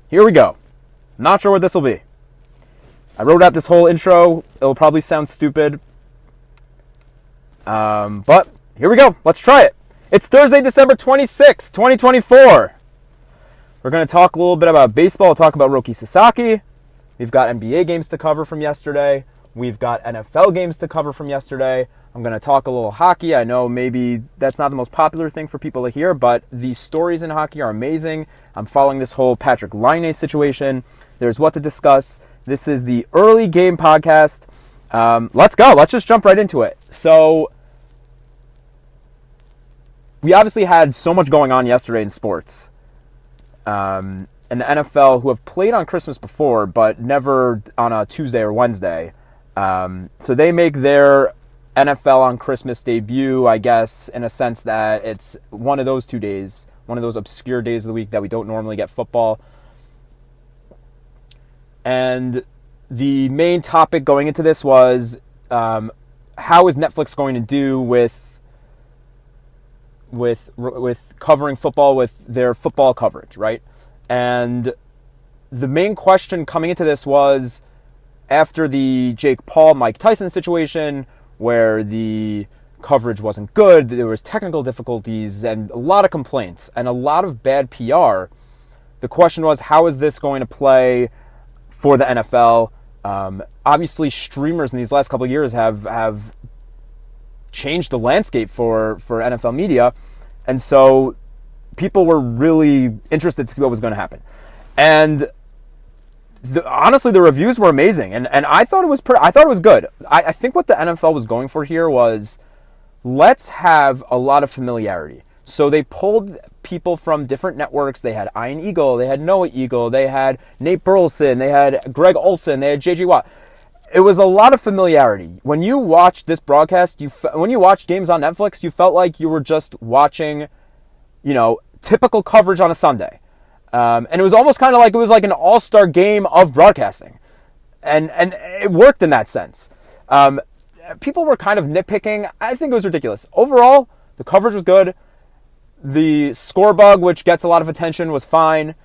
here we go. Not sure what this will be. I wrote out this whole intro. It'll probably sound stupid. But here we go. Let's try it. It's Thursday, December 26th, 2024. We're going to talk a little bit about baseball. We'll talk about Roki Sasaki. We've got NBA games to cover from yesterday. We've got NFL games to cover from yesterday. I'm going to talk a little hockey. I know maybe that's not the most popular thing for people to hear, but the stories in hockey are amazing. I'm following this whole Patrick Laine situation. There's what to discuss. This is the early game podcast. Let's go. Let's just jump right into it. So, we obviously had so much going on yesterday in sports. And the NFL, who have played on Christmas before, but never on a Tuesday or Wednesday. So they make their NFL on Christmas debut, I guess, in a sense that it's one of those 2 days, one of those obscure days of the week that we don't normally get football. And the main topic going into this was how is Netflix going to do with covering football with their football coverage, right? And the main question coming into this was after the Jake Paul, Mike Tyson situation where the coverage wasn't good, there was technical difficulties and a lot of complaints and a lot of bad PR. The question was, how is this going to play for the NFL? Obviously, streamers in these last couple of years have changed the landscape for NFL media. And so people were really interested to see what was going to happen. And honestly, the reviews were amazing. And I thought it was good. I think what the NFL was going for here was, let's have a lot of familiarity. So they pulled people from different networks. They had Ian Eagle, they had Noah Eagle, they had Nate Burleson, they had Greg Olson, they had J.J. Watt. It was a lot of familiarity. When you watched this broadcast, when you watched games on Netflix, you felt like you were just watching, typical coverage on a Sunday. And it was almost kind of like it was like an all-star game of broadcasting. And it worked in that sense. People were kind of nitpicking. I think it was ridiculous. Overall, the coverage was good. The score bug, which gets a lot of attention, was fine.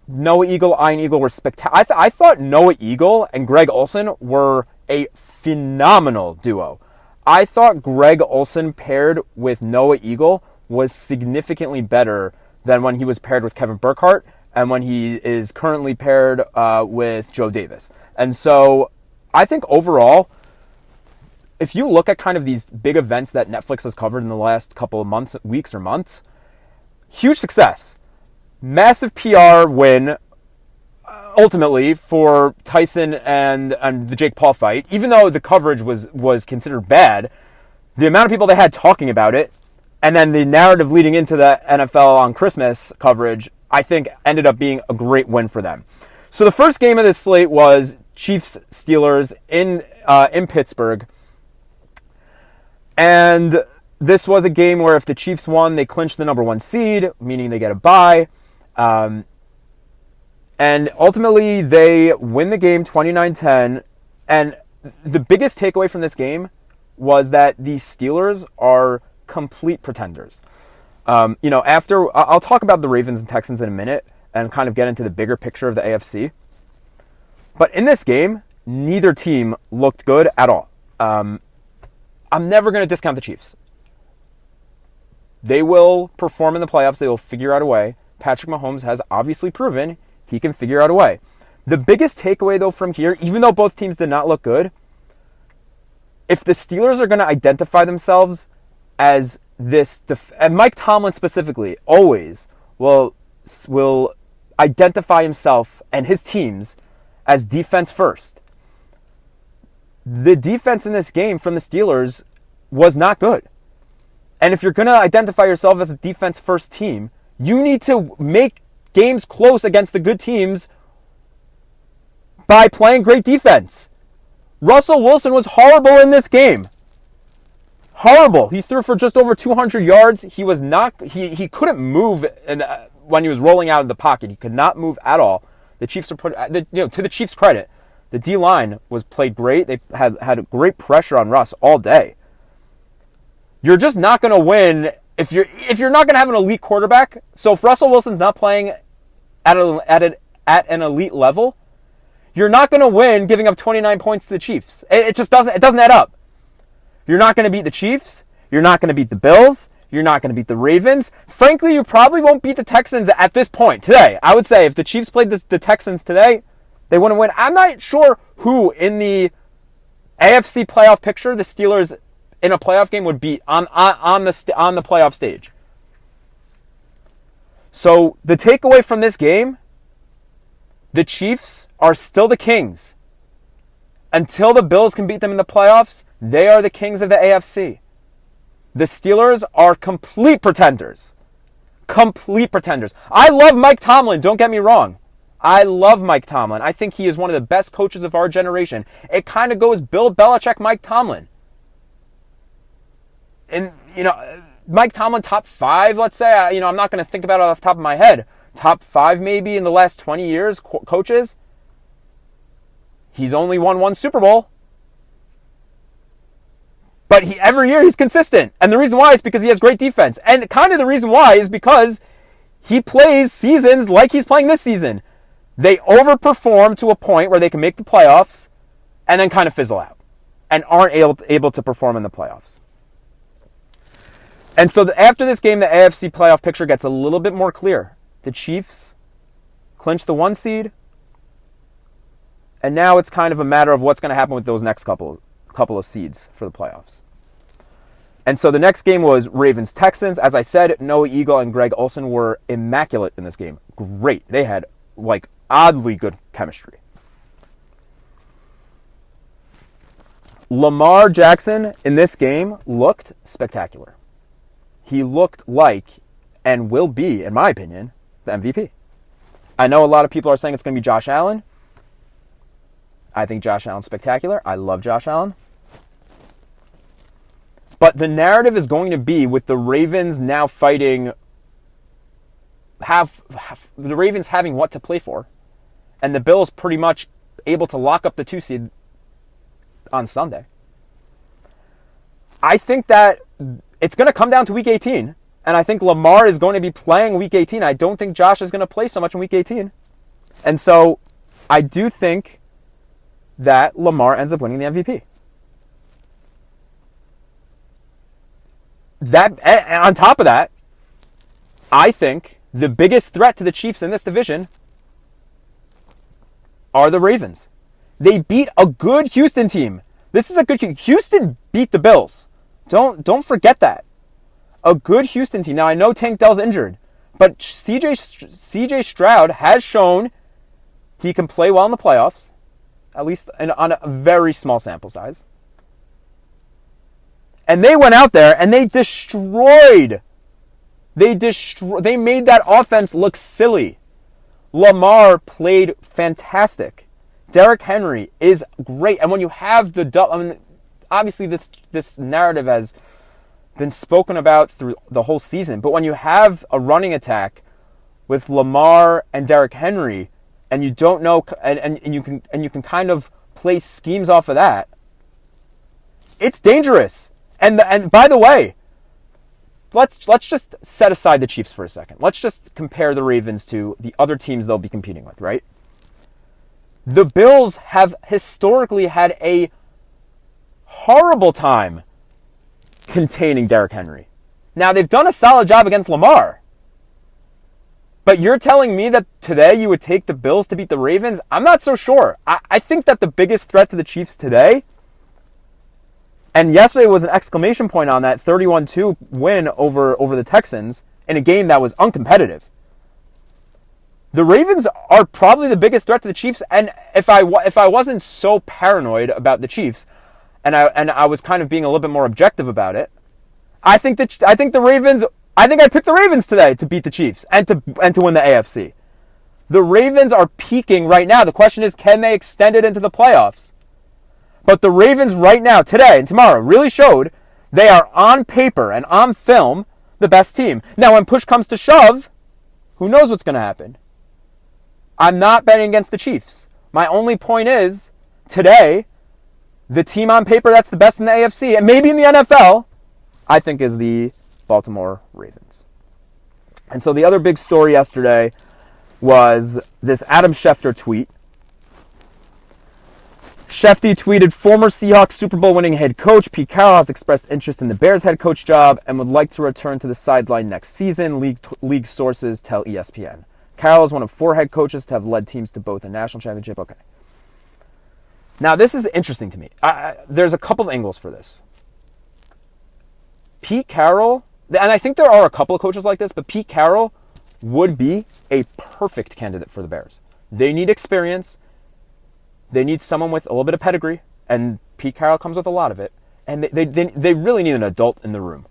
Noah Eagle, Ian Eagle were spectacular. I thought Noah Eagle and Greg Olson were a phenomenal duo. I thought Greg Olson paired with Noah Eagle was significantly better than when he was paired with Kevin Burkhardt and when he is currently paired with Joe Davis. And so I think overall, if you look at kind of these big events that Netflix has covered in the last couple of weeks or months, huge success. Massive PR win, ultimately, for Tyson and the Jake Paul fight. Even though the coverage was considered bad, the amount of people they had talking about it, and then the narrative leading into the NFL on Christmas coverage, I think ended up being a great win for them. So the first game of this slate was Chiefs-Steelers in Pittsburgh. And this was a game where if the Chiefs won, they clinched the number 1 seed, meaning they get a bye. And ultimately, they win the game 29-10. And the biggest takeaway from this game was that the Steelers are complete pretenders. After I'll talk about the Ravens and Texans in a minute and kind of get into the bigger picture of the AFC. But in this game, neither team looked good at all. I'm never going to discount the Chiefs. They will perform in the playoffs. They will figure out a way. Patrick Mahomes has obviously proven he can figure out a way. The biggest takeaway, though, from here, even though both teams did not look good, if the Steelers are going to identify themselves as this, and Mike Tomlin specifically always will identify himself and his teams as defense first. The defense in this game from the Steelers was not good. And if you're going to identify yourself as a defense-first team, you need to make games close against the good teams by playing great defense. Russell Wilson was horrible in this game. Horrible. He threw for just over 200 yards. He was not. He couldn't move when he was rolling out of the pocket. He could not move at all. The Chiefs are to the Chiefs' credit, the D-line was played great. They had great pressure on Russ all day. You're just not going to win if you're not going to have an elite quarterback. So if Russell Wilson's not playing at at an elite level, you're not going to win giving up 29 points to the Chiefs. It just doesn't add up. You're not going to beat the Chiefs. You're not going to beat the Bills. You're not going to beat the Ravens. Frankly, you probably won't beat the Texans at this point today. I would say if the Chiefs played the Texans today, they wouldn't win. I'm not sure who in the AFC playoff picture the Steelers in a playoff game would beat on the playoff stage. So the takeaway from this game, the Chiefs are still the kings. Until the Bills can beat them in the playoffs, they are the kings of the AFC. The Steelers are complete pretenders. Complete pretenders. I love Mike Tomlin, don't get me wrong. I love Mike Tomlin. I think he is one of the best coaches of our generation. It kind of goes Bill Belichick, Mike Tomlin. And, Mike Tomlin, top 5, let's say. I'm not going to think about it off the top of my head. Top 5 maybe in the last 20 years, coaches. He's only won 1 Super Bowl. But every year he's consistent. And the reason why is because he has great defense. And kind of the reason why is because he plays seasons like he's playing this season. They overperform to a point where they can make the playoffs and then kind of fizzle out and aren't able to perform in the playoffs. And so after this game, the AFC playoff picture gets a little bit more clear. The Chiefs clinch the 1 seed. And now it's kind of a matter of what's going to happen with those next couple of seeds for the playoffs. And so the next game was Ravens-Texans. As I said, Noah Eagle and Greg Olsen were immaculate in this game. Great. They had, oddly good chemistry. Lamar Jackson in this game looked spectacular. He looked like, and will be, in my opinion, the MVP. I know a lot of people are saying it's going to be Josh Allen. I think Josh Allen's spectacular. I love Josh Allen. But the narrative is going to be with the Ravens now fighting, the Ravens having what to play for, and the Bills pretty much able to lock up the 2 seed on Sunday. I think that it's going to come down to Week 18, and I think Lamar is going to be playing Week 18. I don't think Josh is going to play so much in Week 18. And so I do think that Lamar ends up winning the MVP. On top of that, I think the biggest threat to the Chiefs in this division are the Ravens. They beat a good Houston team. This is a good Houston beat the Bills. Don't forget that. A good Houston team. Now I know Tank Dell's injured, but CJ Stroud has shown he can play well in the playoffs, at least on a very small sample size. And they went out there and they destroyed. They made that offense look silly. Lamar played fantastic. Derrick Henry is great. And when you have obviously this narrative has been spoken about through the whole season. But when you have a running attack with Lamar and Derrick Henry, and you don't know, and you can kind of play schemes off of that, it's dangerous. And by the way, let's just set aside the Chiefs for a second. Let's just compare the Ravens to the other teams they'll be competing with, right? The Bills have historically had a horrible time containing Derrick Henry. Now, they've done a solid job against Lamar. But you're telling me that today you would take the Bills to beat the Ravens? I'm not so sure. I think that the biggest threat to the Chiefs today, and yesterday was an exclamation point on that 31-2 win over the Texans in a game that was uncompetitive. The Ravens are probably the biggest threat to the Chiefs, and if I wasn't so paranoid about the Chiefs, and I was kind of being a little bit more objective about it, I think I'd pick the Ravens today to beat the Chiefs and to win the AFC. The Ravens are peaking right now. The question is, can they extend it into the playoffs? But the Ravens right now, today and tomorrow, really showed they are on paper and on film the best team. Now, when push comes to shove, who knows what's going to happen? I'm not betting against the Chiefs. My only point is, today, the team on paper that's the best in the AFC, and maybe in the NFL, I think is the Baltimore Ravens. And so the other big story yesterday was this Adam Schefter tweet. Shefty tweeted, former Seahawks Super Bowl winning head coach Pete Carroll has expressed interest in the Bears head coach job and would like to return to the sideline next season, league sources tell ESPN. Carroll is one of 4 head coaches to have led teams to both a national championship. Okay. Now, this is interesting to me. There's a couple of angles for this. Pete Carroll, and I think there are a couple of coaches like this, but Pete Carroll would be a perfect candidate for the Bears. They need experience. They need someone with a little bit of pedigree, and Pete Carroll comes with a lot of it. And they really need an adult in the room.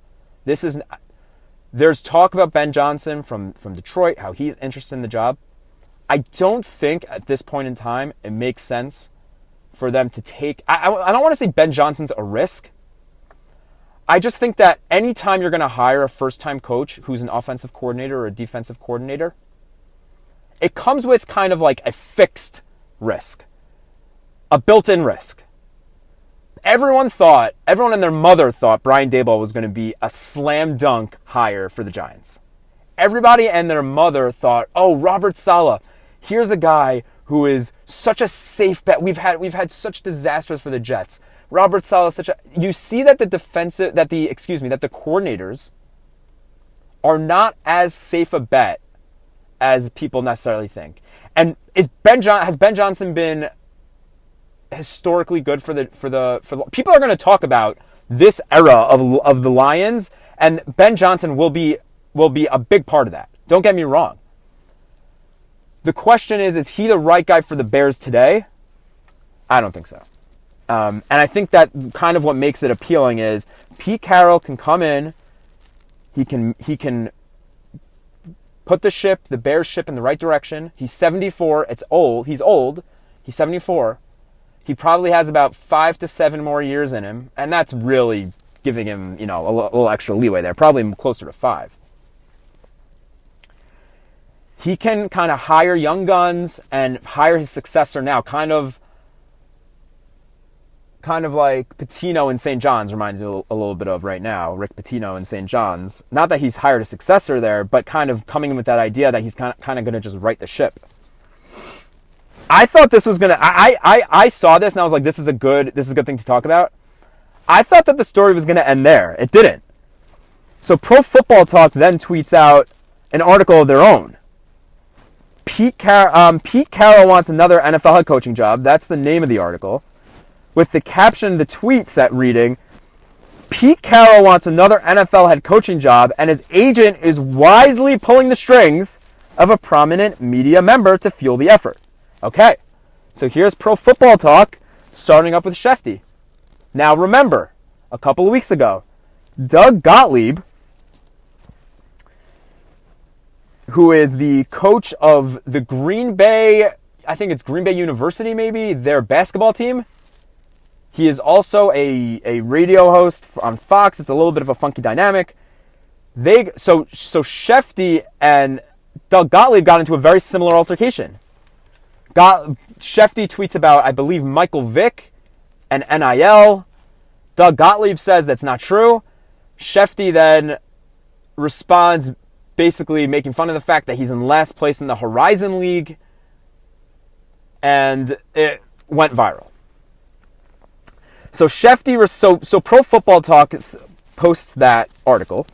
There's talk about Ben Johnson from Detroit, how he's interested in the job. I don't think at this point in time it makes sense for them to take... I don't want to say Ben Johnson's a risk. I just think that anytime you're going to hire a first-time coach who's an offensive coordinator or a defensive coordinator, it comes with kind of like a fixed risk. A built-in risk. Everyone and their mother thought Brian Daboll was going to be a slam dunk hire for the Giants. Everybody and their mother thought, oh, Robert Saleh, here's a guy who is such a safe bet. We've had such disasters for the Jets. Robert Saleh is you see that the coordinators are not as safe a bet as people necessarily think. And has Ben Johnson been historically good for the people are going to talk about this era of the Lions, and Ben Johnson will be a big part of that. Don't get me wrong. The question is he the right guy for the Bears today? I don't think so. And I think that kind of what makes it appealing is Pete Carroll can come in, he can put the Bears ship in the right direction. He's 74. He's old. He's 74. He probably has about 5 to 7 more years in him, and that's really giving him, a little extra leeway there, probably closer to 5. He can kind of hire young guns and hire his successor now, kind of like Pitino in St. John's reminds me a little bit of right now, Rick Pitino in St. John's. Not that he's hired a successor there, but kind of coming in with that idea that he's kind of going to just right the ship. I thought this was gonna. I saw this and I was like, this is a good thing to talk about. I thought that the story was gonna end there. It didn't. So Pro Football Talk then tweets out an article of their own. Pete Carroll wants another NFL head coaching job. That's the name of the article, with the caption, the tweet set reading, Pete Carroll wants another NFL head coaching job, and his agent is wisely pulling the strings of a prominent media member to fuel the effort. Okay, so here's Pro Football Talk, starting up with Shefty. Now remember, a couple of weeks ago, Doug Gottlieb, who is the coach of the Green Bay, I think it's Green Bay University maybe, their basketball team. He is also a radio host on Fox. It's a little bit of a funky dynamic. So Shefty and Doug Gottlieb got into a very similar altercation. Shefty tweets about, I believe, Michael Vick and NIL. Doug Gottlieb says that's not true. Shefty then responds basically making fun of the fact that he's in last place in the Horizon League. And it went viral. So so Pro Football Talk posts that article.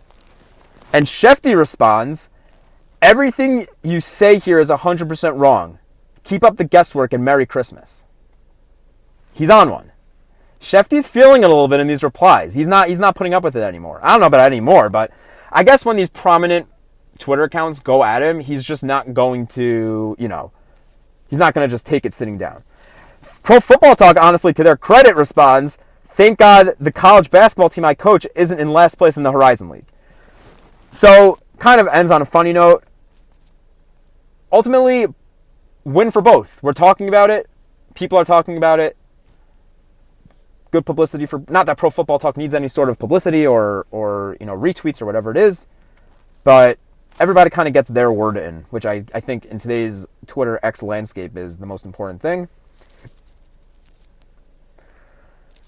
And Shefty responds, everything you say here is 100% wrong. Keep up the guesswork and Merry Christmas. He's on one. Shefty's feeling it a little bit in these replies. He's not putting up with it anymore. I don't know about it anymore, but I guess when these prominent Twitter accounts go at him, he's just not going to, he's not going to just take it sitting down. Pro Football Talk, honestly, to their credit, responds, thank God the college basketball team I coach isn't in last place in the Horizon League. So, kind of ends on a funny note. Ultimately, win for both. We're talking about it. People are talking about it. Good publicity for... Not that Pro Football Talk needs any sort of publicity or retweets or whatever it is. But everybody kind of gets their word in, which I think in today's Twitter X landscape is the most important thing.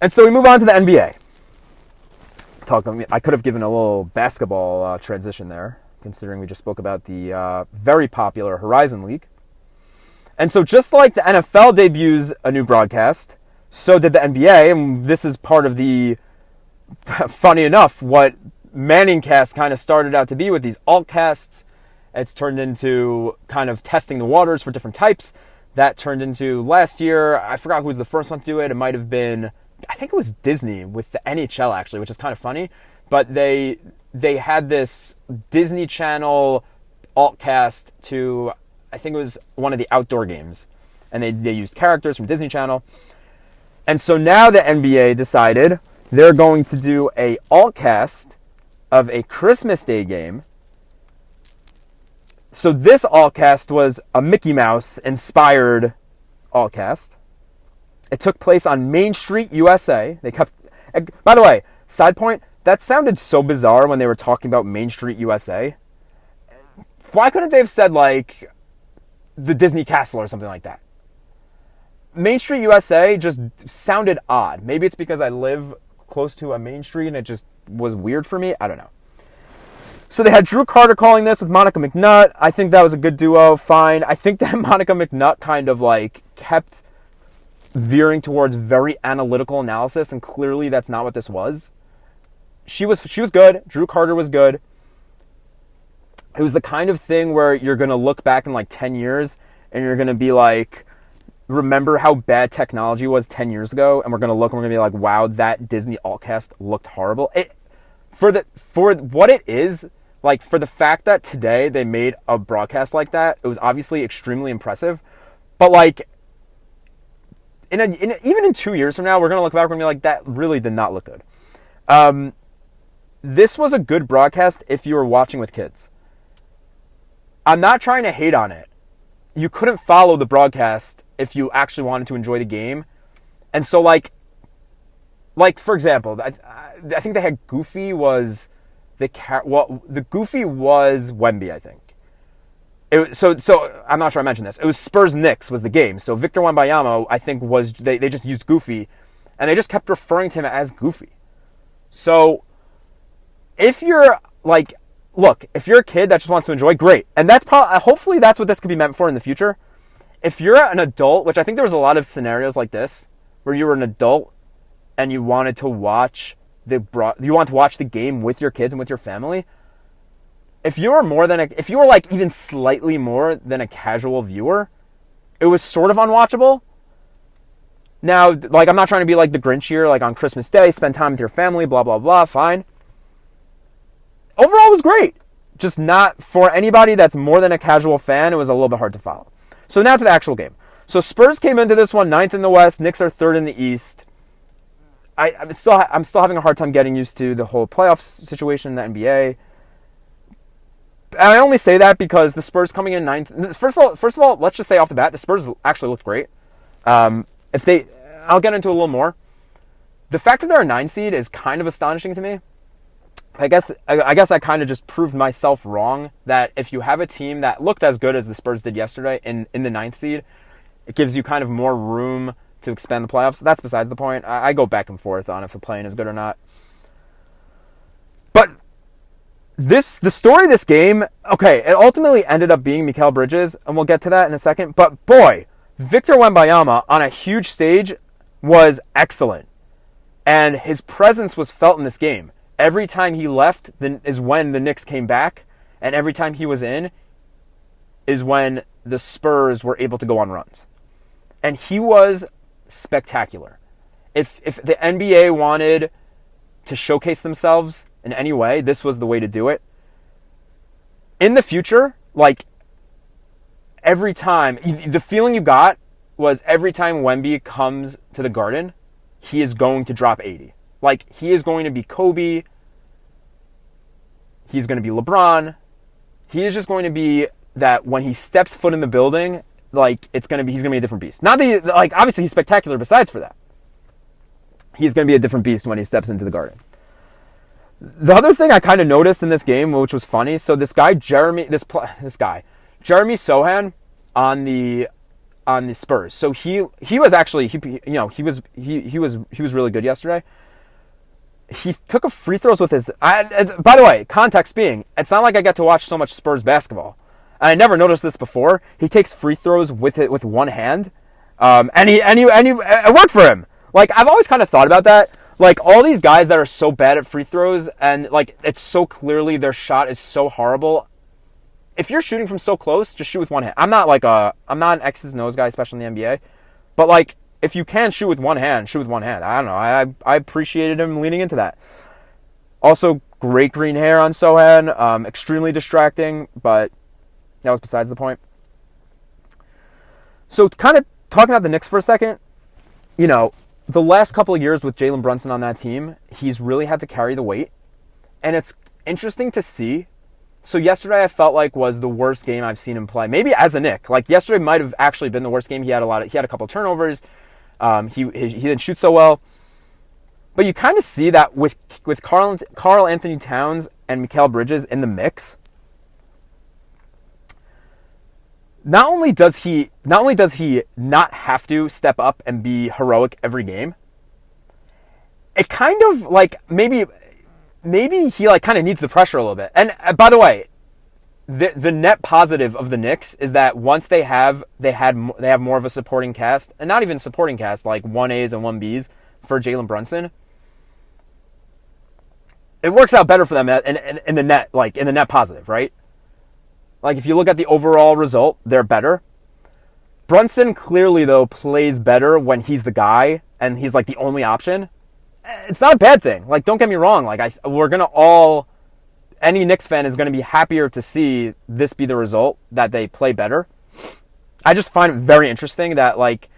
And so we move on to the NBA. I could have given a little basketball transition there, considering we just spoke about the very popular Horizon League. And so just like the NFL debuts a new broadcast, so did the NBA, and this is part of the, funny enough, what Manningcast kind of started out to be with these altcasts. It's turned into kind of testing the waters for different types. That turned into last year, I forgot who was the first one to do it. It might have been, I think it was Disney with the NHL actually, which is kind of funny. But they had this Disney Channel altcast to, I think it was one of the outdoor games. And they used characters from Disney Channel. And so now the NBA decided they're going to do a altcast of a Christmas Day game. So this altcast was a Mickey Mouse inspired altcast. It took place on Main Street, USA. By the way, side point, that sounded so bizarre when they were talking about Main Street, USA. Why couldn't they have said, like, the Disney Castle or something like that? Main Street, USA just sounded odd. Maybe it's because I live close to a main street and it just was weird for me. I don't know. So they had Drew Carter calling this with Monica McNutt. I think that was a good duo. Fine. I think that Monica McNutt kind of like kept veering towards very analytical analysis, and clearly that's not what this was. She was good. Drew Carter was good. It was the kind of thing where you're going to look back in like 10 years and you're going to be like, remember how bad technology was 10 years ago? And we're going to look and we're going to be like, wow, that Disney altcast looked horrible. For what it is, like for the fact that today they made a broadcast like that, it was obviously extremely impressive. But like, even in 2 years from now, we're going to look back and be like, that really did not look good. This was a good broadcast if you were watching with kids. I'm not trying to hate on it. You couldn't follow the broadcast if you actually wanted to enjoy the game. And so like for example, I think they had Goofy was the Goofy was Wemby, I think. So I'm not sure I mentioned this. It was Spurs-Knicks was the game. So Victor Wembanyama, I think, was they just used Goofy, and they just kept referring to him as Goofy. So if you're like, look, if you're a kid that just wants to enjoy, great. And that's hopefully that's what this could be meant for in the future. If you're an adult, which I think there was a lot of scenarios like this, where you were an adult and you wanted to watch the game with your kids and with your family. If you were like even slightly more than a casual viewer, it was sort of unwatchable. Now, like, I'm not trying to be like the Grinch here, like on Christmas Day, spend time with your family, blah, blah, blah, fine. Overall, it was great. Just not for anybody that's more than a casual fan, it was a little bit hard to follow. So now to the actual game. So Spurs came into this one 9th in the West, Knicks are 3rd in the East. I'm still having a hard time getting used to the whole playoff situation in the NBA. And I only say that because the Spurs coming in 9th. First of all, let's just say off the bat, the Spurs actually looked great. I'll get into a little more. The fact that they're a 9 seed is kind of astonishing to me. I guess I kind of just proved myself wrong that if you have a team that looked as good as the Spurs did yesterday in the 9th seed, it gives you kind of more room to expand the playoffs. That's besides the point. I go back and forth on if the play-in is good or not. But the story of this game, okay, it ultimately ended up being Mikal Bridges, and we'll get to that in a second. But boy, Victor Wembanyama on a huge stage was excellent. And his presence was felt in this game. Every time he left is when the Knicks came back, and every time he was in is when the Spurs were able to go on runs. And he was spectacular. If the NBA wanted to showcase themselves in any way, this was the way to do it. In the future, like, every time, the feeling you got was every time Wemby comes to the Garden, he is going to drop 80. Like, he is going to be Kobe. He's going to be LeBron. He is just going to be that when he steps foot in the building, like, he's going to be a different beast. Not that, obviously he's spectacular besides for that. He's going to be a different beast when he steps into the Garden. The other thing I kind of noticed in this game, which was funny, so this guy, Jeremy Sohan on the Spurs. So he was actually, he was really good yesterday. he took a free throws with his... by the way, context being, it's not like I get to watch so much Spurs basketball. And I never noticed this before. He takes free throws with one hand. And it worked for him. Like, I've always kind of thought about that. Like, all these guys that are so bad at free throws, and, like, it's so clearly their shot is so horrible. If you're shooting from so close, just shoot with one hand. I'm not an X's and O's guy, especially in the NBA. But, like, if you can shoot with one hand, shoot with one hand. I don't know. I appreciated him leaning into that. Also, great green hair on Sohan. Extremely distracting, but that was besides the point. So, kind of talking about the Knicks for a second, you know, the last couple of years with Jalen Brunson on that team, he's really had to carry the weight. And it's interesting to see. So yesterday I felt like was the worst game I've seen him play. Maybe as a Knick. Like yesterday might have actually been the worst game. He had a couple of turnovers. He didn't shoot so well. But you kind of see that with Karl Anthony Towns and Mikal Bridges in the mix. Not only does he not have to step up and be heroic every game, it kind of like maybe he like kind of needs the pressure a little bit. And by the way, the net positive of the Knicks is that once they have more of a supporting cast, and not even supporting cast, like 1As and 1Bs for Jalen Brunson, it works out better for them in the net positive, right? Like, if you look at the overall result, they're better. Brunson clearly, though, plays better when he's the guy and he's, like, the only option. It's not a bad thing. Like, don't get me wrong. Like, any Knicks fan is going to be happier to see this be the result, that they play better. I just find it very interesting that, like,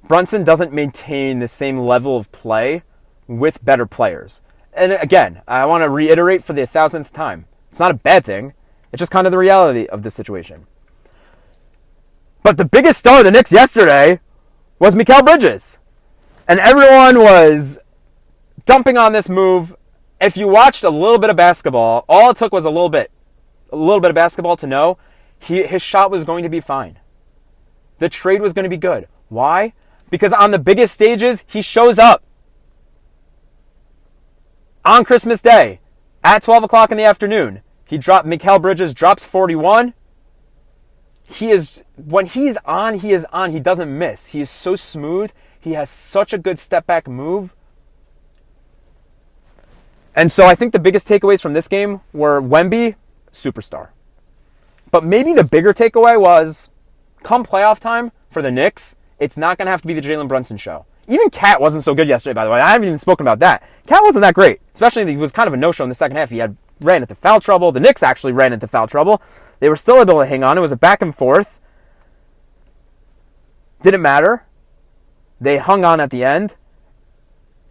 Brunson doesn't maintain the same level of play with better players. And, again, I want to reiterate for the 1,000th time. It's not a bad thing. It's just kind of the reality of this situation. But the biggest star of the Knicks yesterday was Mikal Bridges. And everyone was dumping on this move. If you watched a little bit of basketball, all it took was a little bit of basketball to know his shot was going to be fine. The trade was going to be good. Why? Because on the biggest stages, he shows up. On Christmas Day, at 12 o'clock in the afternoon, Mikal Bridges drops 41. When he's on, he is on. He doesn't miss. He is so smooth. He has such a good step back move. And so I think the biggest takeaways from this game were Wemby, superstar. But maybe the bigger takeaway was, come playoff time for the Knicks, it's not going to have to be the Jalen Brunson show. Even Cat wasn't so good yesterday, by the way. I haven't even spoken about that. Cat wasn't that great. Especially, he was kind of a no-show in the second half. He ran into foul trouble. The Knicks actually ran into foul trouble. They were still able to hang on. It was a back and forth. Didn't matter. They hung on at the end.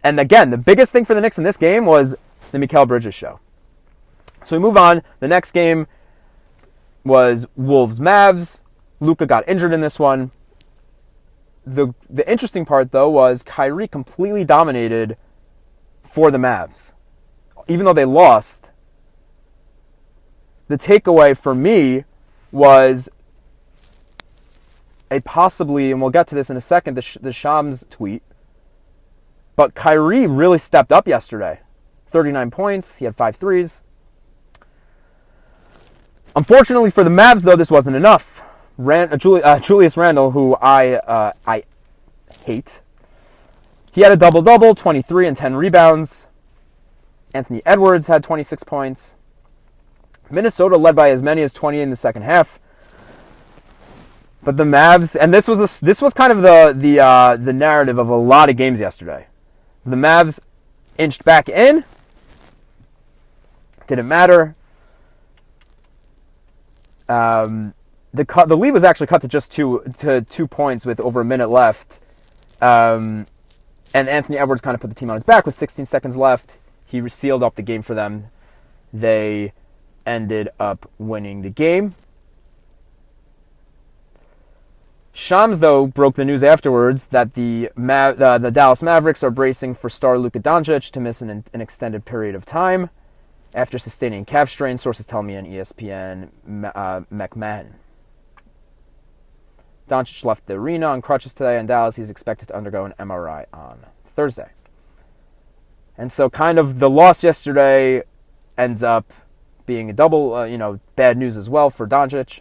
And again, the biggest thing for the Knicks in this game was the Mikal Bridges show. So we move on. The next game was Wolves-Mavs. Luka got injured in this one. The interesting part, though, was Kyrie completely dominated for the Mavs. Even though they lost, the takeaway for me was a possibly, and we'll get to this in a second, the Shams tweet, but Kyrie really stepped up yesterday. 39 points, he had 5 threes. Unfortunately for the Mavs, though, this wasn't enough. Julius Randle, who I hate, he had a double-double, 23 and 10 rebounds. Anthony Edwards had 26 points. Minnesota led by as many as 20 in the second half. But the Mavs, and this was kind of the narrative of a lot of games yesterday. The Mavs inched back in. Didn't matter. The lead was actually cut to just 2 points with over a minute left. And Anthony Edwards kind of put the team on his back with 16 seconds left. He sealed up the game for them. They ended up winning the game. Shams, though, broke the news afterwards that the Dallas Mavericks are bracing for star Luka Doncic to miss an extended period of time after sustaining calf strain, sources tell me on ESPN McMahon. Doncic left the arena on crutches today in Dallas. He's expected to undergo an MRI on Thursday. And so kind of the loss yesterday ends up being a double, bad news as well for Doncic.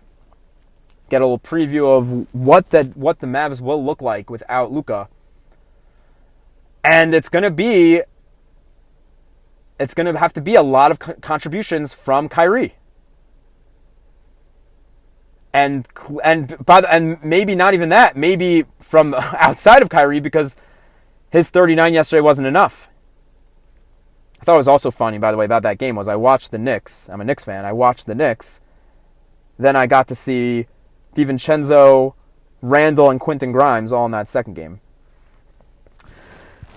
Get a little preview of what the Mavs will look like without Luka. And it's going to have to be a lot of contributions from Kyrie. And maybe not even that. Maybe from outside of Kyrie, because his 39 yesterday wasn't enough. I thought it was also funny, by the way, about that game was I watched the Knicks. I'm a Knicks fan. I watched the Knicks. Then I got to see DiVincenzo, Randall, and Quentin Grimes all in that second game.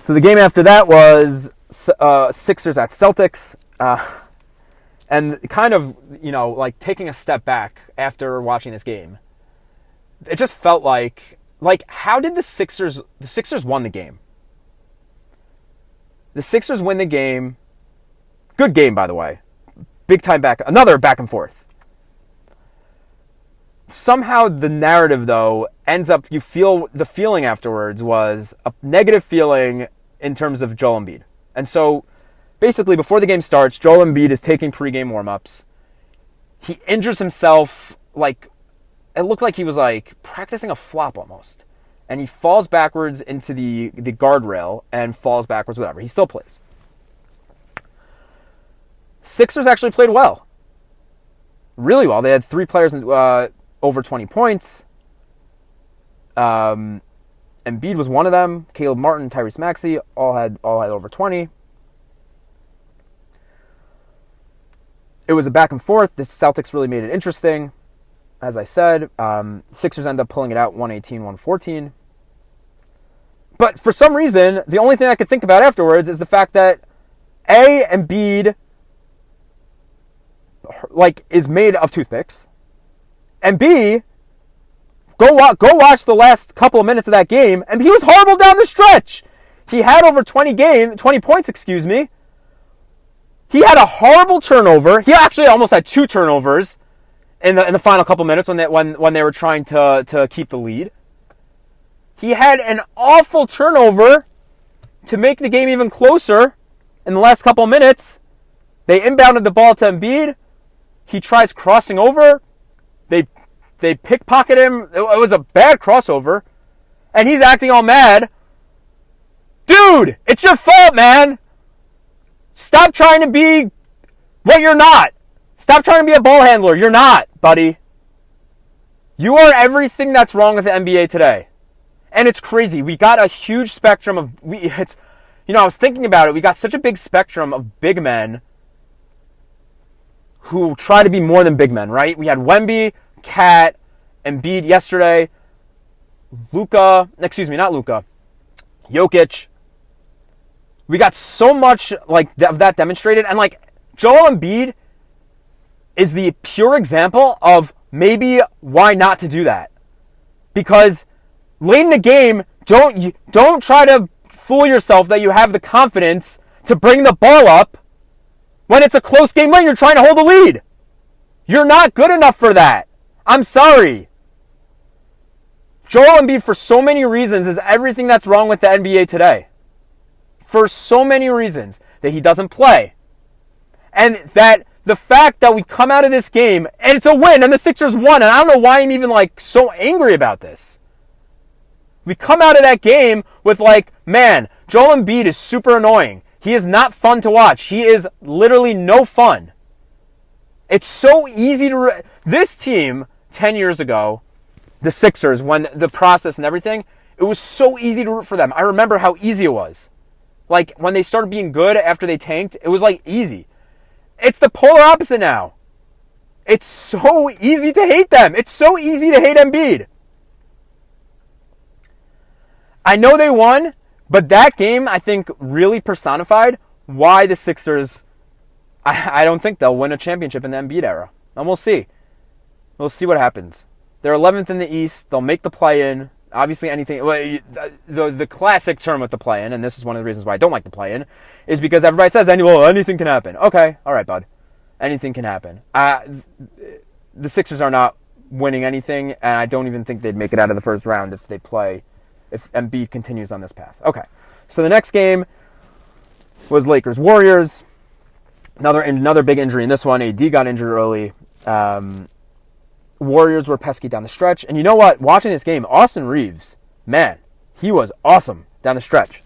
So the game after that was Sixers at Celtics. And kind of, taking a step back after watching this game, it just felt like how did the Sixers won the game? The Sixers win the game. Good game, by the way. Big time another back and forth. Somehow the narrative, though, ends up, the feeling afterwards was a negative feeling in terms of Joel Embiid. And so, basically, before the game starts, Joel Embiid is taking pregame warm-ups. He injures himself, it looked like he was, practicing a flop almost. And he falls backwards into the guardrail and falls backwards, whatever. He still plays. Sixers actually played well. Really well. They had 3 players over 20 points. Embiid was one of them. Caleb Martin, Tyrese Maxey all had over 20. It was a back and forth. The Celtics really made it interesting. As I said, Sixers end up pulling it out 118-114. But for some reason, the only thing I could think about afterwards is the fact that A, Embiid is made of toothpicks, and B, go watch the last couple of minutes of that game, and he was horrible down the stretch. He had over 20 points, He had a horrible turnover. He actually almost had 2 turnovers in the final couple minutes when they were trying to keep the lead. He had an awful turnover to make the game even closer in the last couple of minutes. They inbounded the ball to Embiid. He tries crossing over. They pickpocket him. It was a bad crossover. And he's acting all mad. Dude, it's your fault, man. Stop trying to be what you're not. Stop trying to be a ball handler. You're not, buddy. You are everything that's wrong with the NBA today. And it's crazy. We got a huge spectrum of... I was thinking about it. We got such a big spectrum of big men who try to be more than big men, right? We had Wemby, Cat, Embiid yesterday. Jokic. We got so much of that demonstrated. And Joel Embiid is the pure example of maybe why not to do that. Because late in the game, don't try to fool yourself that you have the confidence to bring the ball up when it's a close game late. You're trying to hold the lead. You're not good enough for that. I'm sorry. Joel Embiid, for so many reasons, is everything that's wrong with the NBA today. For so many reasons. That he doesn't play. And that the fact that we come out of this game, and it's a win, and the Sixers won, and I don't know why I'm even so angry about this. We come out of that game with man, Joel Embiid is super annoying. He is not fun to watch. He is literally no fun. It's so easy to... This team, 10 years ago, the Sixers, when the process and everything, it was so easy to root for them. I remember how easy it was. When they started being good after they tanked, it was easy. It's the polar opposite now. It's so easy to hate them. It's so easy to hate Embiid. I know they won, but that game, I think, really personified why the Sixers... I don't think they'll win a championship in the Embiid era. And we'll see. We'll see what happens. They're 11th in the East. They'll make the play-in. Obviously, anything... The classic term with the play-in, and this is one of the reasons why I don't like the play-in, is because everybody says, anything can happen. Okay, all right, bud. Anything can happen. The Sixers are not winning anything, and I don't even think they'd make it out of the first round if Embiid continues on this path. Okay, so the next game, was Lakers Warriors. Another big injury in this one. AD got injured early. Warriors were pesky down the stretch. And you know what? Watching this game, Austin Reeves, man, he was awesome down the stretch.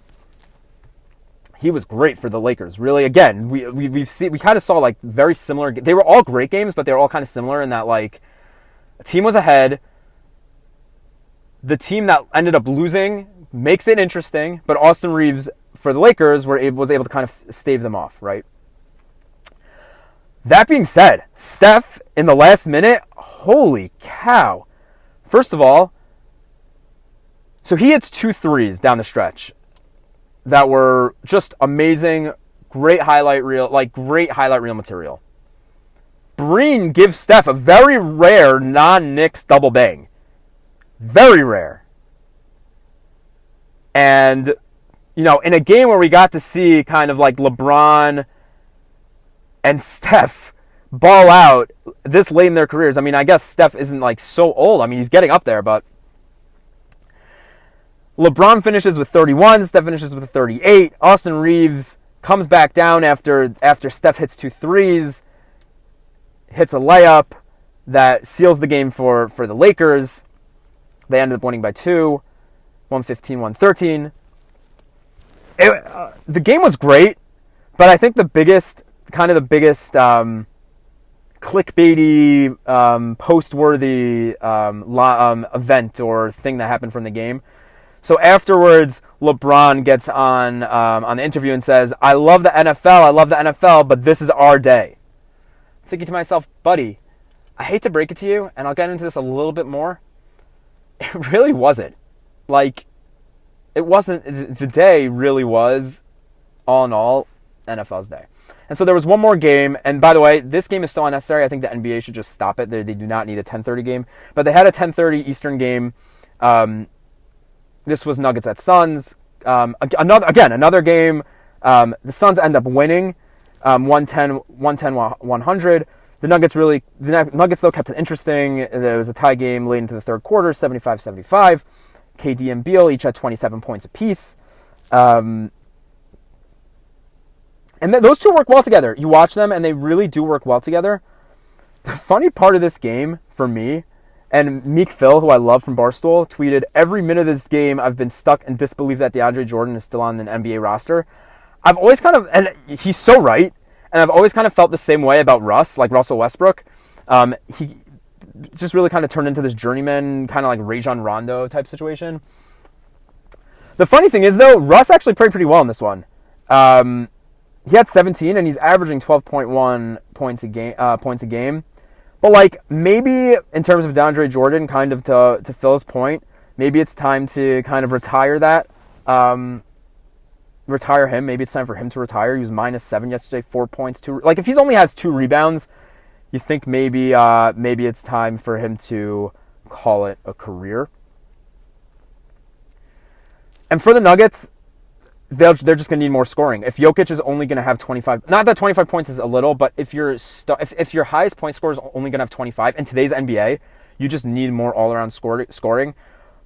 He was great for the Lakers. Really, again, we kind of saw like very similar. They were all great games, but they were all kind of similar in that like a team was ahead. The team that ended up losing makes it interesting, but Austin Reeves for the Lakers was able to kind of stave them off, right? That being said, Steph in the last minute, holy cow. First of all, so he hits 2 threes down the stretch that were just amazing, great highlight reel material. Breen gives Steph a very rare non-Knicks double bang. Very rare. And, you know, in a game where we got to see kind of like LeBron and Steph ball out this late in their careers. I mean, I guess Steph isn't like so old. I mean, he's getting up there, but LeBron finishes with 31. Steph finishes with 38. Austin Reeves comes back down after Steph hits 2 threes, hits a layup that seals the game for the Lakers. They ended up winning by 2, 115-113. The game was great, but I think the biggest clickbaity, post-worthy event or thing that happened from the game. So afterwards, LeBron gets on the interview and says, I love the NFL, but this is our day. I'm thinking to myself, buddy, I hate to break it to you, and I'll get into this a little bit more. It really wasn't. Like, it wasn't, the day really was, all in all, NFL's day. And so there was one more game, and by the way, this game is still unnecessary. I think the NBA should just stop it. They do not need a 10:30 game. But they had a 10:30 Eastern game. This was Nuggets at Suns. Another game. The Suns end up winning 110-100. The Nuggets though kept it interesting. There was a tie game late into the third quarter, 75-75. KD and Beal each had 27 points apiece. And those two work well together. You watch them, and they really do work well together. The funny part of this game, for me, and Meek Phil, who I love from Barstool, tweeted, every minute of this game, I've been stuck in disbelief that DeAndre Jordan is still on an NBA roster. I've always kind of, and he's so right, and I've always kind of felt the same way about Russell Westbrook. He just really kind of turned into this journeyman, kind of like Rajon Rondo type situation. The funny thing is, though, Russ actually played pretty well in this one. He had 17, and he's averaging 12.1 points a game. But, like, maybe in terms of DeAndre Jordan, kind of to Phil's point, maybe it's time to kind of retire that. Retire him. Maybe it's time for him to retire. He was -7 yesterday, 4 points. Like, if he only has 2 rebounds, you think maybe it's time for him to call it a career. And for the Nuggets, they're just going to need more scoring. If Jokic is only going to have 25, not that 25 points is a little, but if your highest point scorer is only going to have 25 in today's NBA, you just need more all-around scoring.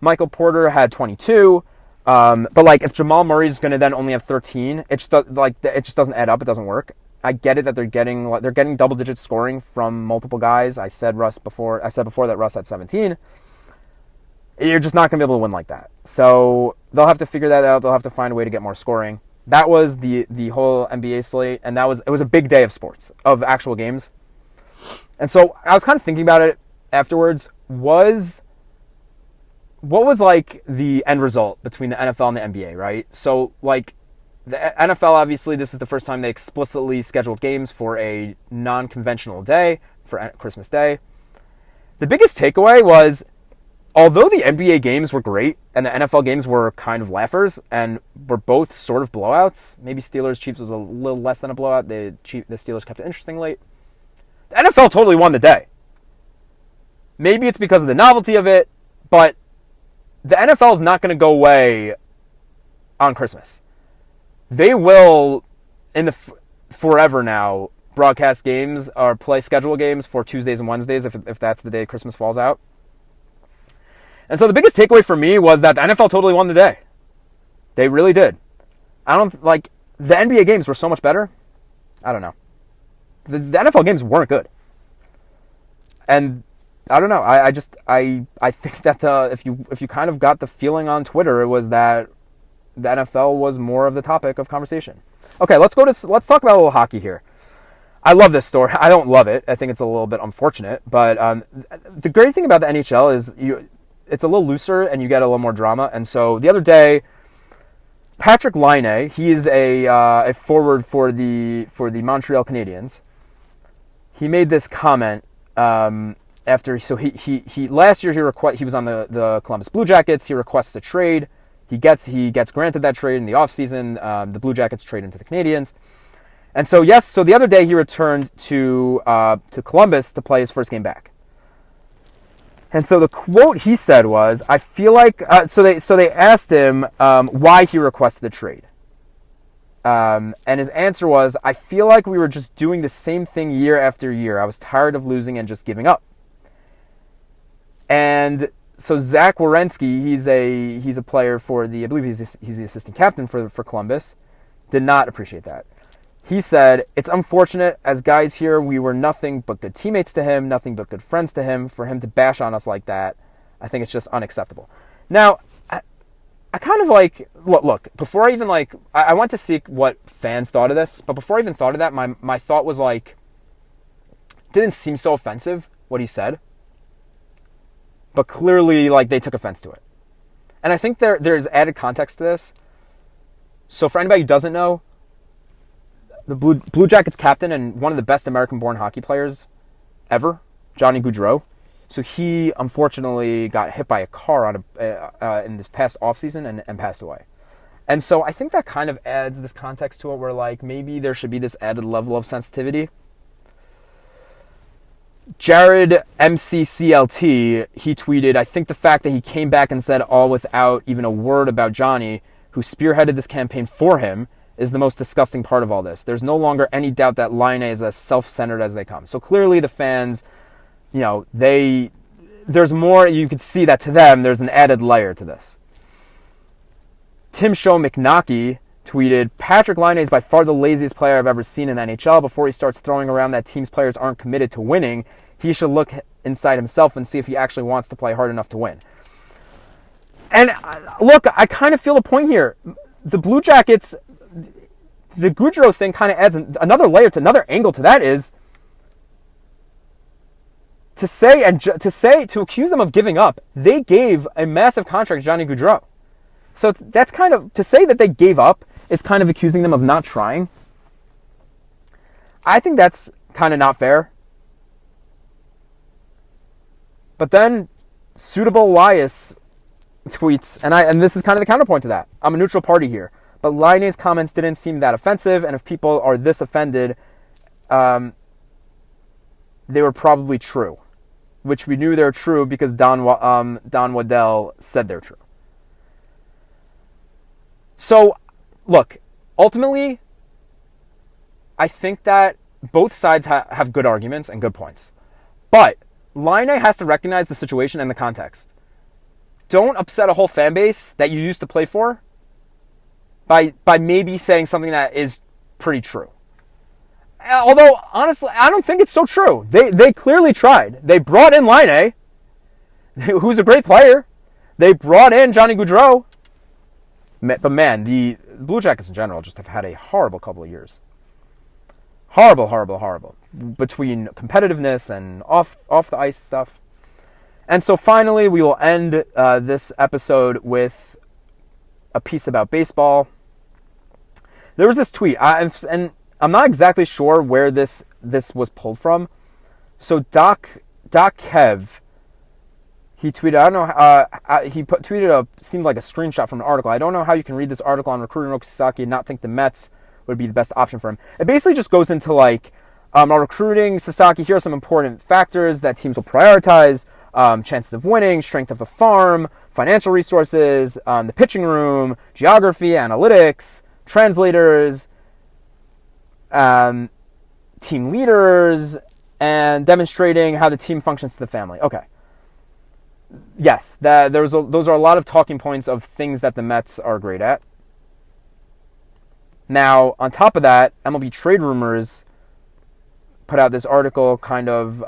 Michael Porter had 22, but like if Jamal Murray is going to then only have 13, it just doesn't add up. It doesn't work. I get it that they're getting double-digit scoring from multiple guys. I said before that Russ had 17. You're just not going to be able to win like that. So they'll have to figure that out. They'll have to find a way to get more scoring. That was the whole NBA slate, and it was a big day of sports, of actual games. And so I was kind of thinking about it afterwards. What was like the end result between the NFL and the NBA, right? So like the NFL, obviously, this is the first time they explicitly scheduled games for a non-conventional day, for Christmas Day. The biggest takeaway was, although the NBA games were great and the NFL games were kind of laughers and were both sort of blowouts, maybe Steelers-Chiefs was a little less than a blowout. The Steelers kept it interesting late. The NFL totally won the day. Maybe it's because of the novelty of it, but the NFL is not going to go away on Christmas. They will, forever now, broadcast games or play schedule games for Tuesdays and Wednesdays if that's the day Christmas falls out. And so the biggest takeaway for me was that the NFL totally won the day. They really did. the NBA games were so much better. I don't know. The NFL games weren't good. And I don't know. I think that if you kind of got the feeling on Twitter, it was that the NFL was more of the topic of conversation. Okay, let's talk about a little hockey here. I love this story. I don't love it. I think it's a little bit unfortunate. But the great thing about the NHL is it's a little looser and you get a little more drama. And so the other day, Patrick Laine, he is a forward for the Montreal Canadiens. He made this comment after. So he last year he was on the Columbus Blue Jackets. He requests a trade. He gets granted that trade in the offseason. The Blue Jackets trade into the Canadiens. And so so the other day he returned to Columbus to play his first game back. And so the quote he said was, "I feel like." So they asked him why he requested the trade, and his answer was, "I feel like we were just doing the same thing year after year. I was tired of losing and just giving up." And so Zach Werenski, he's a player for I believe he's the assistant captain for Columbus, did not appreciate that. He said, "It's unfortunate. As guys here, we were nothing but good teammates to him, nothing but good friends to him. For him to bash on us like that, I think it's just unacceptable." Now, I kind of look, before I even I went to see what fans thought of this, but before I even thought of that, my thought was didn't seem so offensive, what he said. But clearly, they took offense to it. And I think there's added context to this. So for anybody who doesn't know, the Blue Jackets captain and one of the best American-born hockey players ever, Johnny Gaudreau. So he unfortunately got hit by a car in this past offseason and passed away. And so I think that kind of adds this context to it where maybe there should be this added level of sensitivity. Jared MCCLT, he tweeted, "I think the fact that he came back and said all without even a word about Johnny, who spearheaded this campaign for him, is the most disgusting part of all this. There's no longer any doubt that Laine is as self-centered as they come." So clearly the fans, there's more, you could see that to them, there's an added layer to this. Tim Show McNaughey tweeted, "Patrick Laine is by far the laziest player I've ever seen in the NHL. Before he starts throwing around that team's players aren't committed to winning, he should look inside himself and see if he actually wants to play hard enough to win." And look, I kind of feel a point here. The Blue Jackets, the Gaudreau thing kind of adds another layer to another angle to that is to accuse them of giving up. They gave a massive contract to Johnny Gaudreau. So that's kind of, to say that they gave up is kind of accusing them of not trying. I think that's kind of not fair. But then Suitable Elias tweets, and this is kind of the counterpoint to that. "I'm a neutral party here, but Laine's comments didn't seem that offensive, and if people are this offended, they were probably true," which we knew they're true because Don Waddell said they're true. So, look, ultimately, I think that both sides have good arguments and good points. But Laine has to recognize the situation and the context. Don't upset a whole fan base that you used to play for by maybe saying something that is pretty true. Although, honestly, I don't think it's so true. They clearly tried. They brought in Laine, who's a great player. They brought in Johnny Gaudreau. But man, the Blue Jackets in general just have had a horrible couple of years. Horrible. Between competitiveness and off the ice stuff. And so finally, we will end this episode with a piece about baseball. There was this tweet, and I'm not exactly sure where this was pulled from. So Doc Kev, he tweeted, I don't know, seemed like a screenshot from an article. I don't know how you can read this article on recruiting Roki Sasaki and not think the Mets would be the best option for him. It basically just goes into our recruiting Sasaki, here are some important factors that teams will prioritize: chances of winning, strength of the farm, financial resources, the pitching room, geography, analytics, translators, team leaders, and demonstrating how the team functions to the family. Okay. Yes, those are a lot of talking points of things that the Mets are great at. Now, on top of that, MLB Trade Rumors put out this article kind of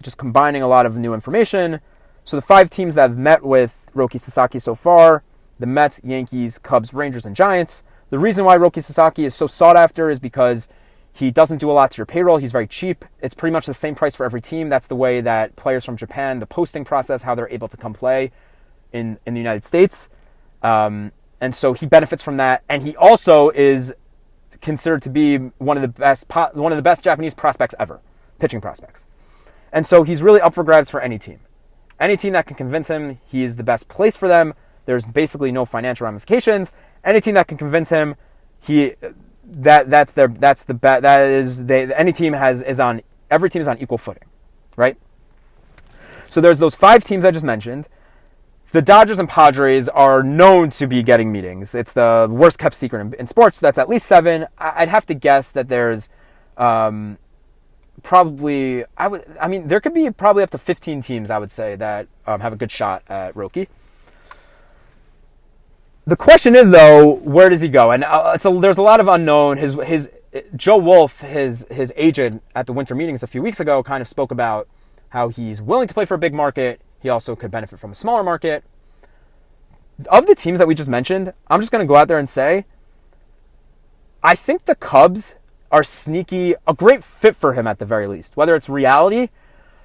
just combining a lot of new information. So the 5 teams that have met with Roki Sasaki so far, the Mets, Yankees, Cubs, Rangers, and Giants. The reason why Roki Sasaki is so sought after is because he doesn't do a lot to your payroll. He's very cheap. It's pretty much the same price for every team. That's the way that players from Japan, the posting process, how they're able to come play in the United States. And so he benefits from that. And he also is considered to be one of the best Japanese prospects ever, pitching prospects. And so he's really up for grabs for any team. Any team that can convince him he is the best place for them, there's basically no financial ramifications. Any team that can convince him every team is on equal footing, right? So there's those 5 teams I just mentioned. The Dodgers and Padres are known to be getting meetings. It's the worst kept secret in sports. So that's at least 7. I'd have to guess that there's there could be probably up to 15 teams, I would say, that have a good shot at Roki. The question is, though, where does he go? And there's a lot of unknown. His Joe Wolf, his agent at the winter meetings a few weeks ago, kind of spoke about how he's willing to play for a big market. He also could benefit from a smaller market. Of the teams that we just mentioned, I'm just going to go out there and say, I think the Cubs are sneaky, a great fit for him at the very least. Whether it's reality,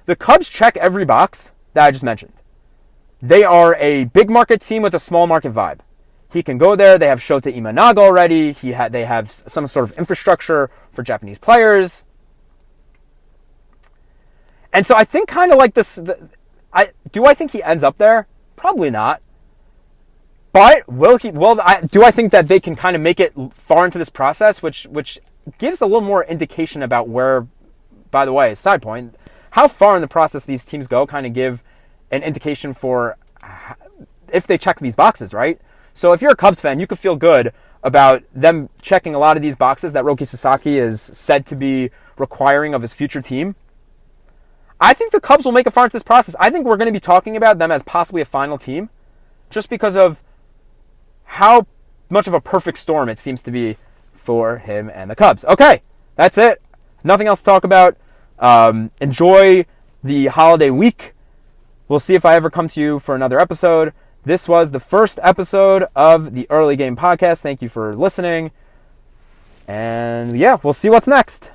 the Cubs check every box that I just mentioned. They are a big market team with a small market vibe. He can go there. They have Shota Imanaga already. They have some sort of infrastructure for Japanese players. And so I think kind of like this, do I think he ends up there? Probably not. But do I think that they can kind of make it far into this process, which gives a little more indication about where, by the way, side point, how far in the process these teams go kind of give an indication for if they check these boxes, right? So if you're a Cubs fan, you could feel good about them checking a lot of these boxes that Roki Sasaki is said to be requiring of his future team. I think the Cubs will make it far into this process. I think we're going to be talking about them as possibly a final team just because of how much of a perfect storm it seems to be for him and the Cubs. Okay, that's it. Nothing else to talk about. Enjoy the holiday week. We'll see if I ever come to you for another episode. This was the first episode of the Early Game Podcast. Thank you for listening. And yeah, we'll see what's next.